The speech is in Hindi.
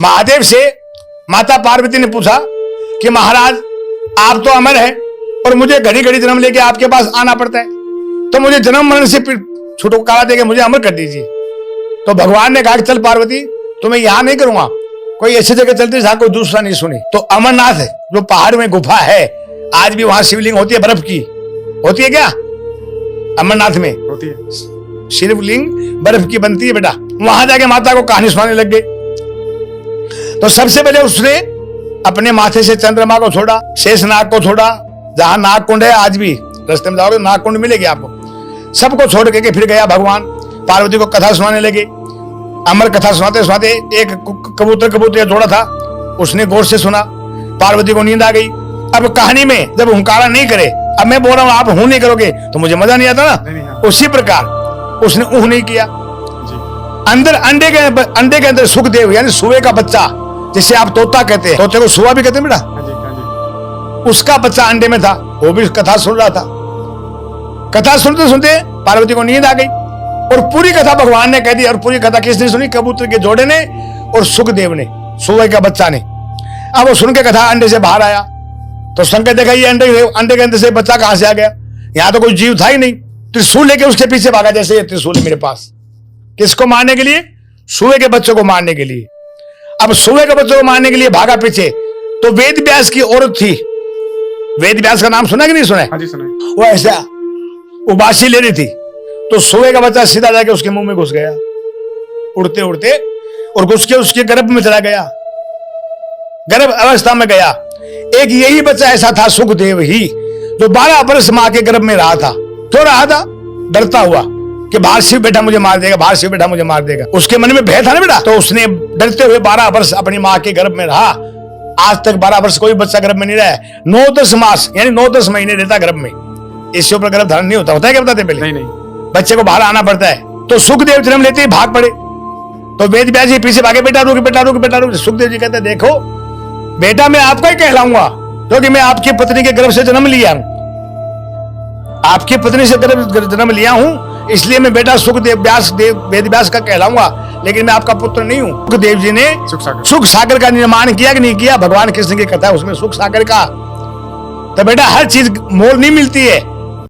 महादेव से माता पार्वती ने पूछा कि महाराज आप तो अमर हैं और मुझे घड़ी घड़ी जन्म लेके आपके पास आना पड़ता है, तो मुझे जन्म मरण से छुटकारा देके मुझे अमर कर दीजिए। तो भगवान ने कहा कि चल पार्वती, तुम्हें यहां नहीं करूंगा, कोई ऐसी जगह चलती जहां कोई दूसरा नहीं सुने। तो अमरनाथ जो पहाड़ में गुफा है, आज भी वहां शिवलिंग होती है, बर्फ की होती है क्या? अमरनाथ में होती है शिवलिंग बर्फ की बनती है बेटा। वहां जाके माता को कहानी सुनाने लग गई। तो सबसे पहले उसने अपने माथे से चंद्रमा को छोड़ा, शेषनाग को छोड़ा, जहां नागकुंड है, आज भी रास्ते में जाओगे नागकुंड मिलेगी आपको। सबको छोड़ के फिर गया भगवान पार्वती को कथा सुनाने लगे। अमर कथा सुनाते सुनाते एक कबूतर जोड़ा था, उसने गौर से सुना, पार्वती को नींद आ गई। अब कहानी में जब हुंकारा नहीं करे, अब मैं बोल रहा हूं आप हूं नहीं करोगे तो मुझे मजा नहीं आता ना। नहीं, हाँ। उसी प्रकार उसने ऊह नहीं किया। जी। अंदर अंडे के अंदर सुखदेव यानी सुए का बच्चा, जिसे आप तोता कहते हैं, तोते को सुआ भी कहते हैं बेटा, हाँ जी, हाँ जी। उसका बच्चा अंडे में था, वो भी कथा सुन रहा था। कथा सुनते सुनते पार्वती को नींद आ गई और पूरी कथा भगवान ने कह दी। और पूरी कथा किसने सुनी? कबूतर के जोड़े ने और सुखदेव ने, सुए का बच्चा ने। अब वो सुन के कथा अंडे से बाहर आया तो शंकर देखा ये अंडे के अंदर से बच्चा कहां से आ गया, यहां तो कोई जीव था ही नहीं। त्रिशूल लेके उसके पीछे भागा, जैसे ये त्रिशूल है मेरे पास। किसको मारने के लिए? सुए के बच्चों को मारने के लिए। अब सुए के बच्चों को मारने के लिए भागा पीछे, तो वेद व्यास की औरत थी। वेद व्यास का नाम सुना कि नहीं सुना? हाँ जी, सुना है। वो ऐसा उबासी ले रही थी, तो सुए का बच्चा सीधा जाके उसके मुंह में घुस गया उड़ते उड़ते, और घुस के उसके गर्भ में चला गया, गर्भ अवस्था में गया। एक यही बच्चा ऐसा था सुखदेव ही, जो 12 वर्ष मां के गर्भ में रहा था। क्यों रहा था? डरता हुआ कि बाहर शिव बेटा मुझे मार देगा, बाहर शिव बेटा मुझे मार देगा। उसके मन में भय था ना बेटा, तो उसने डरते हुए 12 वर्ष अपनी मां के गर्भ में रहा। आज तक 12 वर्ष कोई बच्चा गर्भ में नहीं रहा है। 9-10 मास यानी 9-10 महीने रहता गर्भ में, इससे ऊपर गर्भ धारण नहीं होता। होता है क्या बताते पहले? नहीं, बच्चे को बाहर आना पड़ता है। तो सुखदेव जन्म लेते ही भाग पड़े, तो वेद व्यास जी पीछे भागे, बेटा रुक, बेटा रुक, बेटा रुक। सुखदेव जी कहते देखो बेटा, मैं आपका ही कहलाऊंगा, क्योंकि मैं आपकी पत्नी के गर्भ से जन्म लिया हूं, आपकी पत्नी से जन्म लिया हूं, इसलिए मैं बेटा सुखदेव व्यास वेद व्यास का कहलाऊंगा, लेकिन मैं आपका पुत्र नहीं हूं। सुखदेव जी ने सुख सागर का निर्माण किया कि नहीं किया? भगवान कृष्ण की कथा उसमें सुख सागर का। तो बेटा हर चीज मोल नहीं मिलती है,